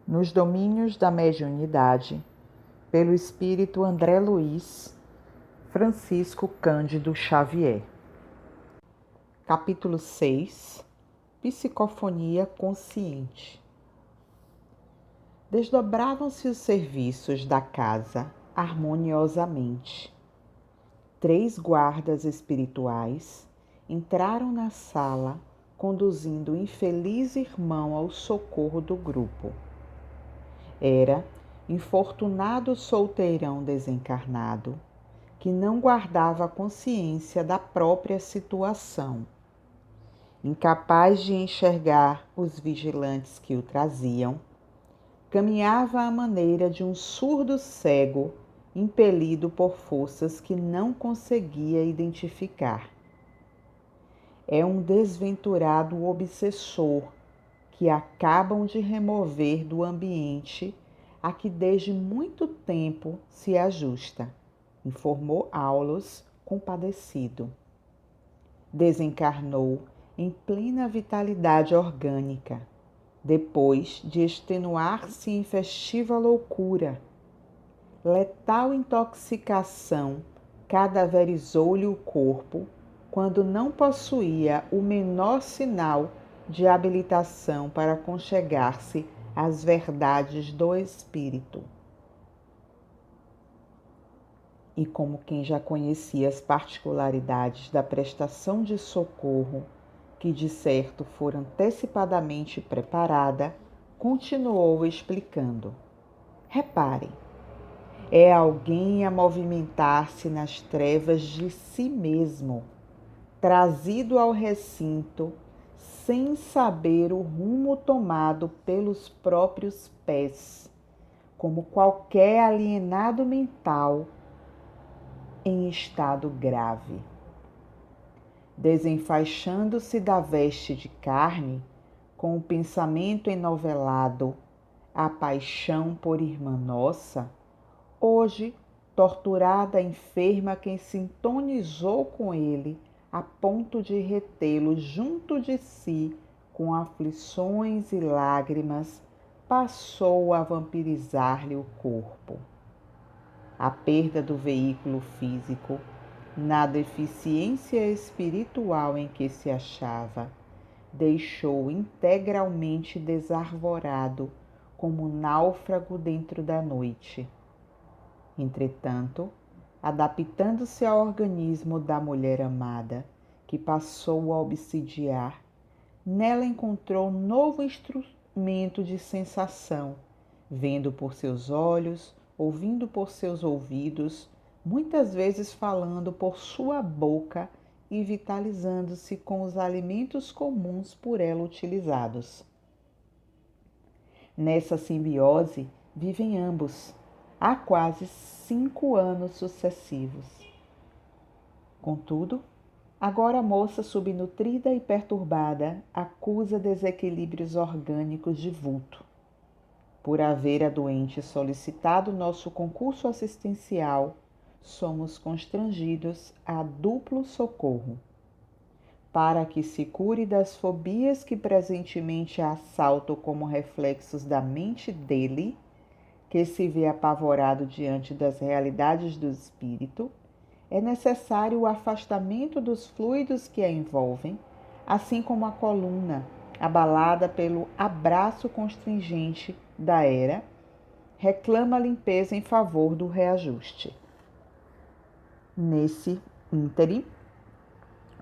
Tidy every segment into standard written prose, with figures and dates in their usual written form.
nos domínios da mediunidade, pelo espírito André Luiz Francisco Cândido Xavier. Capítulo 6. Psicofonia consciente. Desdobravam-se os serviços da casa harmoniosamente. 3 guardas espirituais entraram na sala, conduzindo o infeliz irmão ao socorro do grupo. Era infortunado solteirão desencarnado, que não guardava consciência da própria situação. Incapaz de enxergar os vigilantes que o traziam, caminhava à maneira de um surdo cego impelido por forças que não conseguia identificar. É um desventurado obsessor que acabam de remover do ambiente a que desde muito tempo se ajusta, informou Aulos, compadecido. Desencarnou em plena vitalidade orgânica, depois de extenuar-se em festiva loucura. Letal intoxicação cadaverizou-lhe o corpo quando não possuía o menor sinal de habilitação para conchegar-se às verdades do espírito. E como quem já conhecia as particularidades da prestação de socorro, que de certo fora antecipadamente preparada, continuou explicando. Reparem, é alguém a movimentar-se nas trevas de si mesmo, trazido ao recinto sem saber o rumo tomado pelos próprios pés, como qualquer alienado mental em estado grave. Desenfaixando-se da veste de carne, com o pensamento enovelado, a paixão por irmã nossa, hoje torturada enferma quem sintonizou com ele a ponto de retê-lo junto de si com aflições e lágrimas, passou a vampirizar-lhe o corpo. A perda do veículo físico, na deficiência espiritual em que se achava, deixou-o integralmente desarvorado como náufrago dentro da noite. Entretanto, adaptando-se ao organismo da mulher amada, que passou a obsidiar, nela encontrou novo instrumento de sensação, vendo por seus olhos, ouvindo por seus ouvidos, muitas vezes falando por sua boca e vitalizando-se com os alimentos comuns por ela utilizados. Nessa simbiose vivem ambos, há quase 5 anos sucessivos. Contudo, agora a moça subnutrida e perturbada acusa desequilíbrios orgânicos de vulto. Por haver a doente solicitado nosso concurso assistencial, somos constrangidos a duplo socorro. Para que se cure das fobias que presentemente a assaltam como reflexos da mente dele, que se vê apavorado diante das realidades do espírito, é necessário o afastamento dos fluidos que a envolvem, assim como a coluna, abalada pelo abraço constringente da era, reclama limpeza em favor do reajuste. Nesse ínterim,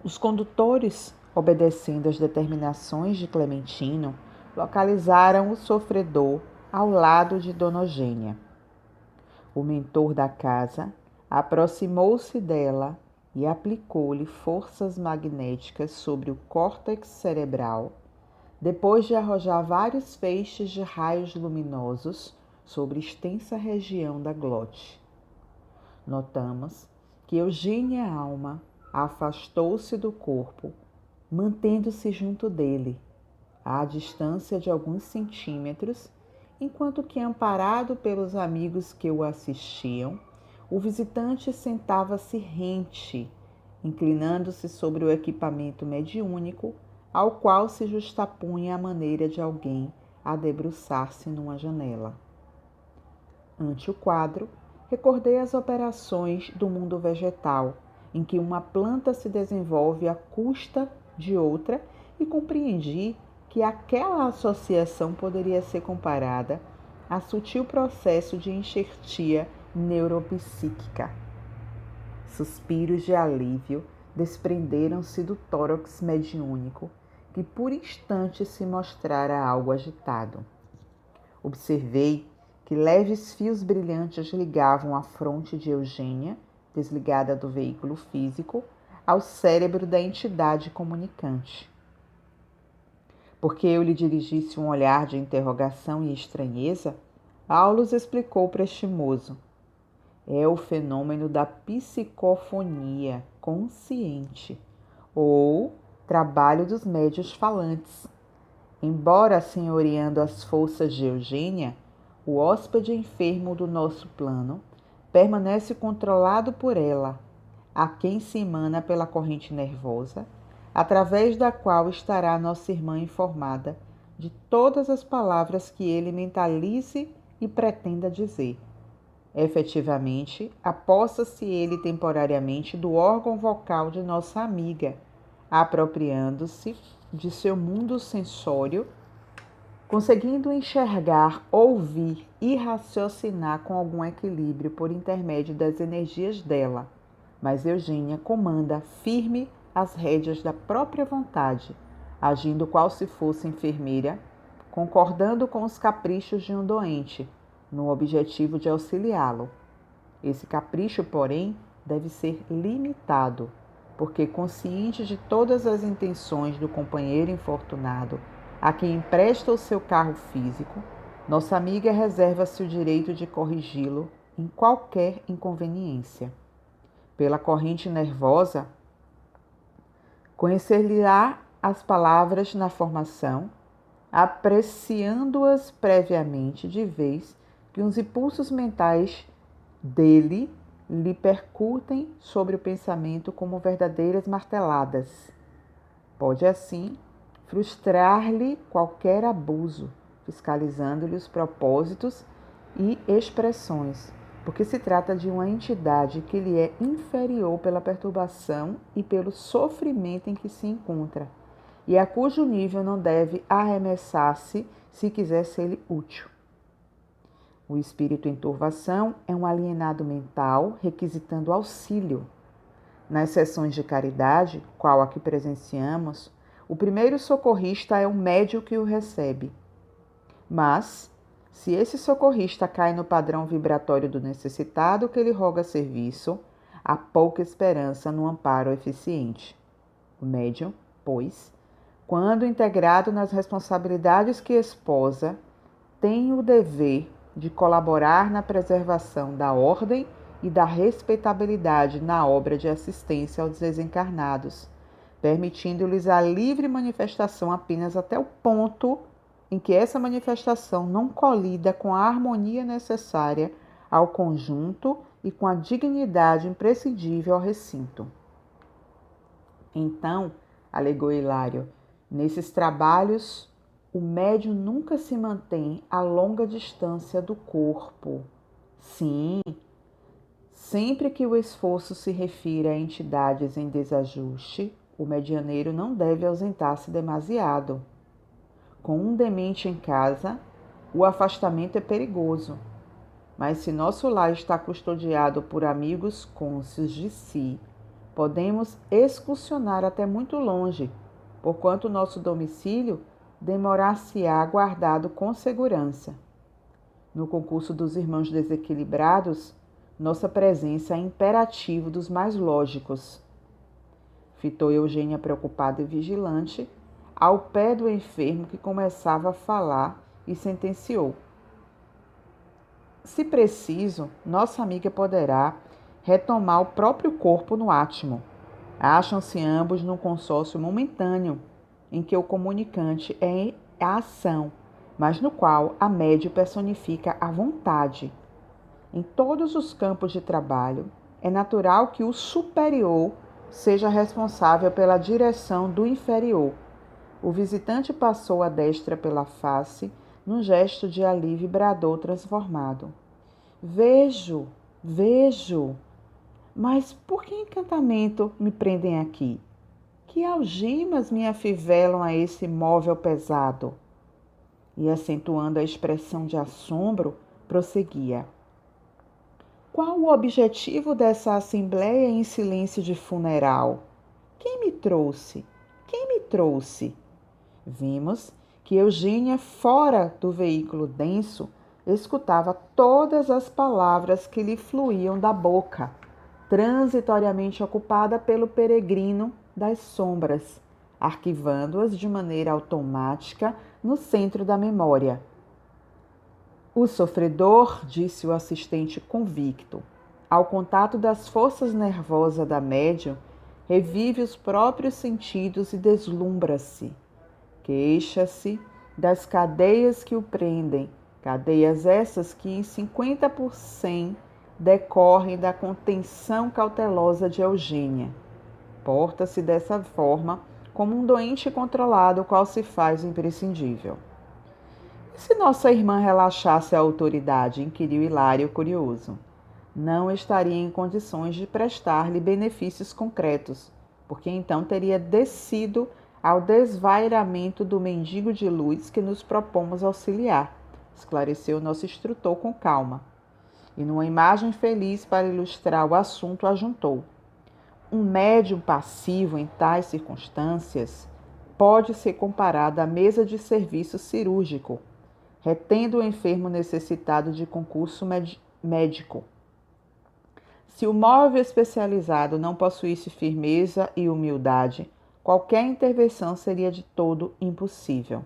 os condutores, obedecendo às determinações de Clementino, localizaram o sofredor ao lado de Dona Eugênia. O mentor da casa aproximou-se dela e aplicou-lhe forças magnéticas sobre o córtex cerebral, depois de arrojar vários feixes de raios luminosos sobre extensa região da glote. Notamos que Eugênia Alma afastou-se do corpo, mantendo-se junto dele, à distância de alguns centímetros, enquanto que, amparado pelos amigos que o assistiam, o visitante sentava-se rente, inclinando-se sobre o equipamento mediúnico, ao qual se justapunha a maneira de alguém a debruçar-se numa janela. Ante o quadro, recordei as operações do mundo vegetal, em que uma planta se desenvolve à custa de outra, e compreendi que aquela associação poderia ser comparada a sutil processo de enxertia neuropsíquica. Suspiros de alívio desprenderam-se do tórax mediúnico, que por instante se mostrara algo agitado. Observei que leves fios brilhantes ligavam a fronte de Eugênia, desligada do veículo físico, ao cérebro da entidade comunicante. Porque eu lhe dirigisse um olhar de interrogação e estranheza, Aulus explicou prestimoso. É o fenômeno da psicofonia consciente, ou trabalho dos médiuns falantes. Embora senhoreando as forças de Eugênia, o hóspede enfermo do nosso plano permanece controlado por ela, a quem se emana pela corrente nervosa, através da qual estará nossa irmã informada de todas as palavras que ele mentalize e pretenda dizer. Efetivamente, apossa-se ele temporariamente do órgão vocal de nossa amiga, apropriando-se de seu mundo sensório, conseguindo enxergar, ouvir e raciocinar com algum equilíbrio por intermédio das energias dela. Mas Eugênia comanda firme as rédeas da própria vontade, agindo qual se fosse enfermeira, concordando com os caprichos de um doente, no objetivo de auxiliá-lo. Esse capricho, porém, deve ser limitado, porque consciente de todas as intenções do companheiro infortunado, a quem empresta o seu carro físico, nossa amiga reserva-se o direito de corrigi-lo em qualquer inconveniência. Pela corrente nervosa, conhecer-lhe-á as palavras na formação, apreciando-as previamente, de vez que os impulsos mentais dele lhe percutem sobre o pensamento como verdadeiras marteladas. Pode, assim, frustrar-lhe qualquer abuso, fiscalizando-lhe os propósitos e expressões, porque se trata de uma entidade que lhe é inferior pela perturbação e pelo sofrimento em que se encontra, e a cujo nível não deve arremessar-se se quiser ser-lhe útil. O espírito em turvação é um alienado mental requisitando auxílio. Nas sessões de caridade, qual a que presenciamos, o primeiro socorrista é o médium que o recebe. Mas, se esse socorrista cai no padrão vibratório do necessitado que lhe roga serviço, há pouca esperança no amparo eficiente. O médium, pois, quando integrado nas responsabilidades que esposa, tem o dever de colaborar na preservação da ordem e da respeitabilidade na obra de assistência aos desencarnados, permitindo-lhes a livre manifestação apenas até o ponto em que essa manifestação não colida com a harmonia necessária ao conjunto e com a dignidade imprescindível ao recinto. Então, alegou Hilário, nesses trabalhos, o médium nunca se mantém a longa distância do corpo. Sim, sempre que o esforço se refira a entidades em desajuste, o medianeiro não deve ausentar-se demasiado. Com um demente em casa, o afastamento é perigoso. Mas se nosso lar está custodiado por amigos cônscios de si, podemos excursionar até muito longe, porquanto nosso domicílio demorar-se-á guardado com segurança. No concurso dos irmãos desequilibrados, nossa presença é imperativo dos mais lógicos. Fitou Eugênia preocupada e vigilante, ao pé do enfermo que começava a falar, e sentenciou. Se preciso, nossa amiga poderá retomar o próprio corpo no átimo. Acham-se ambos num consórcio momentâneo, em que o comunicante é a ação, mas no qual a médium personifica a vontade. Em todos os campos de trabalho, é natural que o superior seja responsável pela direção do inferior. O visitante passou a destra pela face, num gesto de alívio bradou transformado. Vejo, vejo. Mas por que encantamento me prendem aqui? Que algemas me afivelam a esse móvel pesado? E acentuando a expressão de assombro, prosseguia. Qual o objetivo dessa assembleia em silêncio de funeral? Quem me trouxe? Quem me trouxe? Vimos que Eugênia, fora do veículo denso, escutava todas as palavras que lhe fluíam da boca, transitoriamente ocupada pelo peregrino das sombras, arquivando-as de maneira automática no centro da memória. O sofredor, disse o assistente convicto, ao contato das forças nervosas da médium, revive os próprios sentidos e deslumbra-se. Queixa-se das cadeias que o prendem, cadeias essas que em 50% decorrem da contenção cautelosa de Eugênia. Porta-se dessa forma como um doente controlado, qual se faz o imprescindível. E se nossa irmã relaxasse a autoridade? Inquiriu Hilário curioso. Não estaria em condições de prestar-lhe benefícios concretos, porque então teria descido ao desvairamento do mendigo de luz que nos propomos auxiliar, esclareceu nosso instrutor com calma. E numa imagem feliz para ilustrar o assunto, ajuntou. Um médium passivo em tais circunstâncias pode ser comparado à mesa de serviço cirúrgico, retendo o enfermo necessitado de concurso médico. Se o móvel especializado não possuísse firmeza e humildade, qualquer intervenção seria de todo impossível.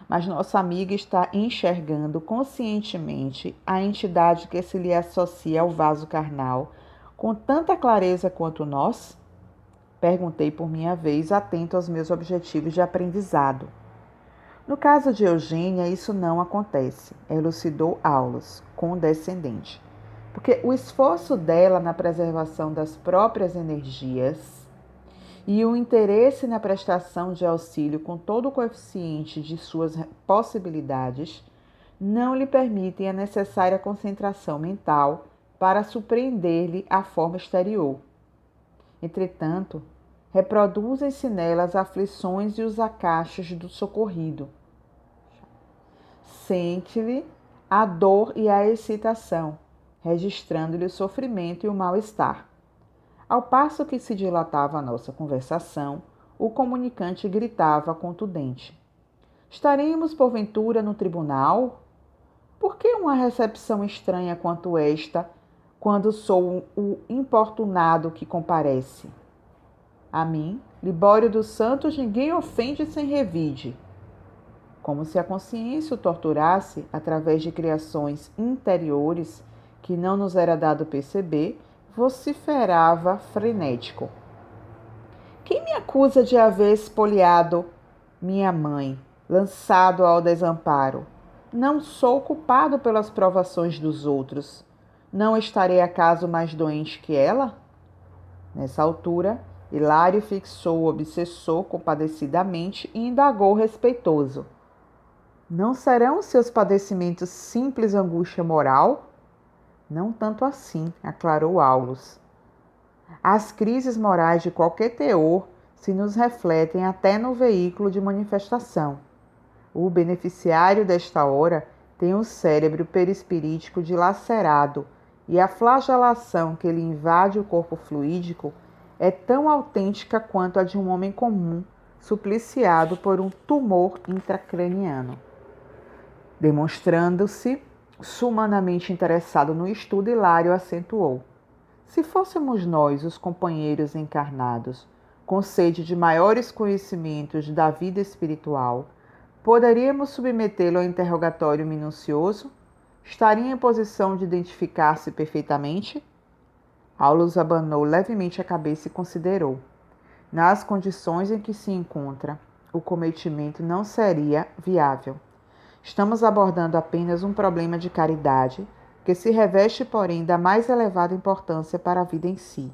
Mas nossa amiga está enxergando conscientemente a entidade que se lhe associa ao vaso carnal com tanta clareza quanto nós? Perguntei por minha vez, atento aos meus objetivos de aprendizado. No caso de Eugênia, isso não acontece, elucidou Aulus, condescendente, porque o esforço dela na preservação das próprias energias e o interesse na prestação de auxílio com todo o coeficiente de suas possibilidades não lhe permitem a necessária concentração mental para surpreender-lhe a forma exterior. Entretanto, reproduzem-se nela as aflições e os acachos do socorrido. Sente-lhe a dor e a excitação, registrando-lhe o sofrimento e o mal-estar. Ao passo que se dilatava a nossa conversação, o comunicante gritava contundente. Estaremos, porventura, no tribunal? Por que uma recepção estranha quanto esta, quando sou o importunado que comparece? A mim, Libório dos Santos, ninguém ofende sem revide. Como se a consciência o torturasse através de criações interiores que não nos era dado perceber, vociferava frenético. Quem me acusa de haver espoliado minha mãe, lançado ao desamparo? Não sou culpado pelas provações dos outros. Não estarei acaso mais doente que ela? Nessa altura, Hilário fixou o obsessor compadecidamente e indagou respeitoso. Não serão seus padecimentos simples angústia moral? Não tanto assim, aclarou Aulus. As crises morais de qualquer teor se nos refletem até no veículo de manifestação. O beneficiário desta hora tem o cérebro perispirítico dilacerado e a flagelação que lhe invade o corpo fluídico é tão autêntica quanto a de um homem comum supliciado por um tumor intracraniano. Demonstrando-se sumanamente interessado no estudo, Hilário acentuou. Se fôssemos nós, os companheiros encarnados, com sede de maiores conhecimentos da vida espiritual, poderíamos submetê-lo a interrogatório minucioso? Estaria em posição de identificar-se perfeitamente? Aulus abanou levemente a cabeça e considerou. Nas condições em que se encontra, o cometimento não seria viável. Estamos abordando apenas um problema de caridade, que se reveste, porém, da mais elevada importância para a vida em si.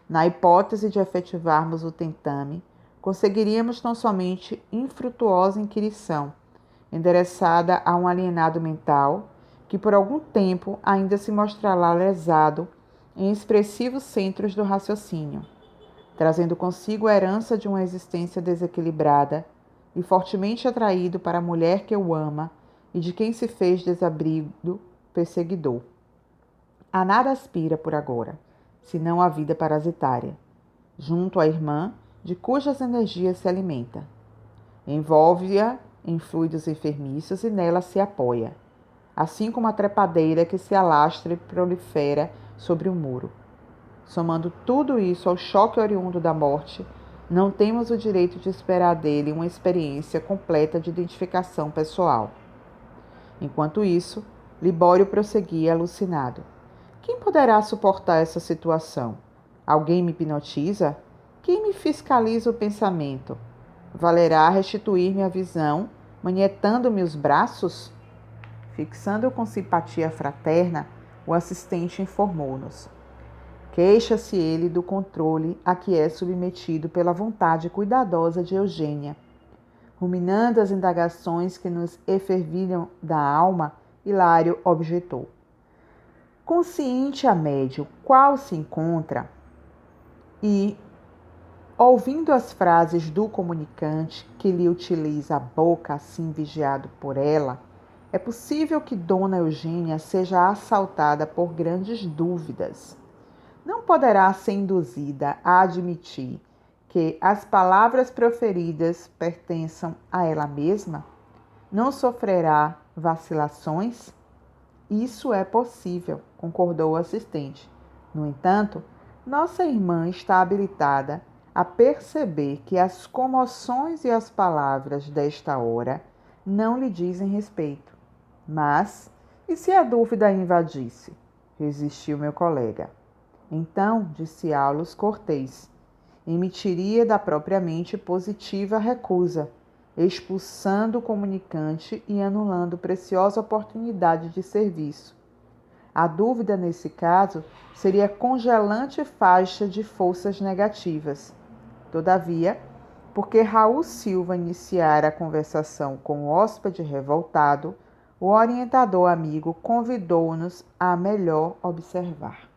Na hipótese de efetivarmos o tentame, conseguiríamos não somente infrutuosa inquirição, endereçada a um alienado mental que por algum tempo ainda se mostrará lesado em expressivos centros do raciocínio, trazendo consigo a herança de uma existência desequilibrada e fortemente atraído para a mulher que o ama e de quem se fez desabrigo perseguidor. A nada aspira por agora, senão a vida parasitária, junto à irmã de cujas energias se alimenta. Envolve-a em fluidos enfermiços e nela se apoia, assim como a trepadeira que se alastra e prolifera sobre o muro. Somando tudo isso ao choque oriundo da morte, não temos o direito de esperar dele uma experiência completa de identificação pessoal. Enquanto isso, Libório prosseguia alucinado. Quem poderá suportar essa situação? Alguém me hipnotiza? Quem me fiscaliza o pensamento? Valerá restituir-me a visão, manietando-me os braços? Fixando com simpatia fraterna, o assistente informou-nos. Queixa-se ele do controle a que é submetido pela vontade cuidadosa de Eugênia. Ruminando as indagações que nos efervilham da alma, Hilário objetou. Consciente a médio qual se encontra e, ouvindo as frases do comunicante que lhe utiliza a boca assim vigiado por ela, é possível que Dona Eugênia seja assaltada por grandes dúvidas. Não poderá ser induzida a admitir que as palavras proferidas pertençam a ela mesma? Não sofrerá vacilações? Isso é possível, concordou o assistente. No entanto, nossa irmã está habilitada a perceber que as comoções e as palavras desta hora não lhe dizem respeito. Mas, e se a dúvida a invadisse? Resistiu meu colega. Então, disse Aulus cortês, emitiria da própria mente positiva recusa, expulsando o comunicante e anulando preciosa oportunidade de serviço. A dúvida, nesse caso, seria congelante faixa de forças negativas. Todavia, porque Raul Silva iniciara a conversação com o hóspede revoltado, o orientador amigo convidou-nos a melhor observar.